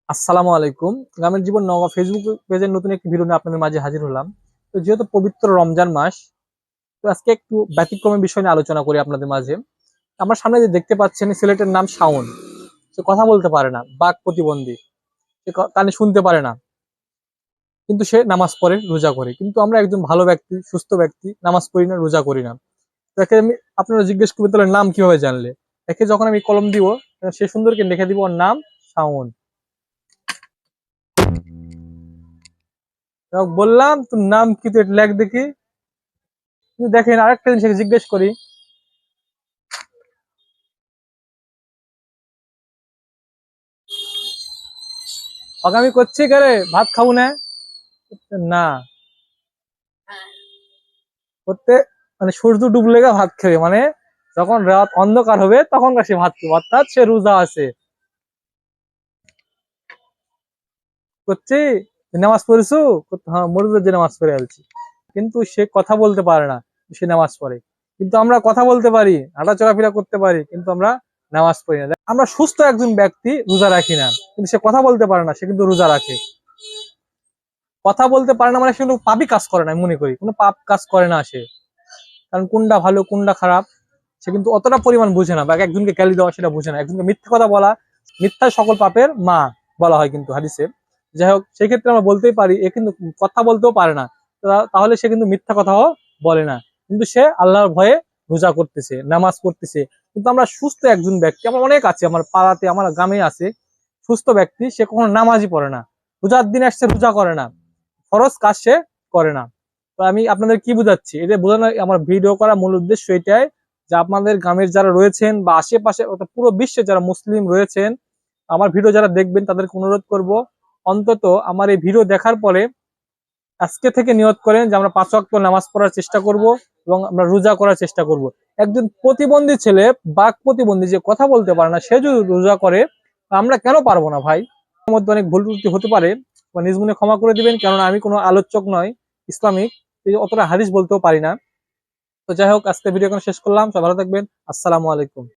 আসসালামু আলাইকুম। গ্রামের জীবন নওগাঁ ফেসবুক পেজের নতুন একটি ভিডিও নিয়ে আপনাদের মাঝে হাজির হলাম। তো যেহেতু পবিত্র রমজান মাস, তো আজকে একটু ব্যতিক্রমের বিষয় নিয়ে আলোচনা করি আপনাদের মাঝে। আমার সামনে যে দেখতে পাচ্ছেন, এই ছেলেটার নাম শাওন। সে কথা বলতে পারে না, বাক প্রতিবন্ধী। সে কানে শুনতে পারে না, কিন্তু সে নামাজ পড়ে, রোজা করে। কিন্তু আমরা একজন ভালো ব্যক্তি, সুস্থ ব্যক্তি, নামাজ পড়ি না, রোজা করি না। তাকে আমি, আপনারা জিজ্ঞেস করবে তাহলে নাম কিভাবে জানলে? একে যখন আমি কলম দিব, সে সুন্দরকে লিখে দিব ওর নাম শাওন। বললাম তোর নাম কি, তুই এটা লেখ দেখি। কিন্তু দেখেন, আরেকটা জিনিস জিজ্ঞেস করি, আগামী করছি কারে ভাত খাবো না? না, করতে মানে সূর্য ডুবলে গা ভাত খাবে, মানে যখন রাত অন্ধকার হবে তখন সে ভাত খাবে, অর্থাৎ সে রোজা আছে। করছি নামাজ পড়েছু? হ্যাঁ, মরুদের যে নামাজ পড়ে আলছি। কিন্তু সে কথা বলতে পারে না, সে নামাজ পড়ে। কিন্তু আমরা কথা বলতে পারি, হাঁটা চলাফেরা করতে পারি, কিন্তু আমরা নামাজ পড়ি না। আমরা সুস্থ একজন ব্যক্তি রোজা রাখি না, কিন্তু সে কথা বলতে পারে না, সে কিন্তু রোজা রাখে। কথা বলতে পারে না মানে সে কোনো পাপই কাজ করে না, আমি মনে করি কোনো পাপ কাজ করে না সে। কারণ কোনটা ভালো কোনটা খারাপ সে কিন্তু অতটা পরিমাণ বুঝে না, বা একজনকে গালি দেওয়া সেটা বুঝে না, একজনকে মিথ্যা কথা বলা, মিথ্যা সকল পাপের মা বলা হয় কিন্তু হাদিসে। যাই হোক, সেই ক্ষেত্রে আমরা বলতেই পারি এ কিন্তু কথা বলতেও পারে না। তাহলে সে কিন্তু মিথ্যা কথাও বলে না, কিন্তু সে আল্লাহর ভয়ে রোজা করতেছে, নামাজ পড়তেছে। কিন্তু আমরা সুস্থ একজন ব্যক্তি, আমার অনেক আছে, আমার পাড়াতে, আমার গ্রামে আছে সুস্থ ব্যক্তি, সে কখনো নামাজই পড়ে না, রোজার দিন আসছে রোজা করে না, ফরজ কাজ সে করে না। তো আমি আপনাদের কি বুঝাচ্ছি, এটা বোঝানো আমার ভিডিও করার মূল উদ্দেশ্য এটাই, যে আপনাদের গ্রামের যারা রয়েছেন বা আশেপাশে পুরো বিশ্বে যারা মুসলিম রয়েছেন, আমার ভিডিও যারা দেখবেন তাদেরকে অনুরোধ করব, অন্তত আমার এই ভিডিও দেখার পরে আজকে থেকে নিয়ত করেন যে আমরা 5 ওয়াক্ত নামাজ পড়ার চেষ্টা করব এবং আমরা রোজা করার চেষ্টা করব। একজন প্রতিবন্ধী ছেলে, বাক প্রতিবন্ধী, যে কথা বলতে পারে না, সে যদি রোজা করে, আমরা কেন পারবো না ভাই? আমার মধ্যে অনেক ভুল ত্রুটি হতে পারে, নিজ মনে ক্ষমা করে দিবেন, কারণ আমি কোনো আলোচক নয় ইসলামিক, অতটা হাদিস বলতেও পারি না। তো যাই হোক, আজকে ভিডিও এখন শেষ করলাম। সবাই ভালো থাকবেন। আসসালামু আলাইকুম।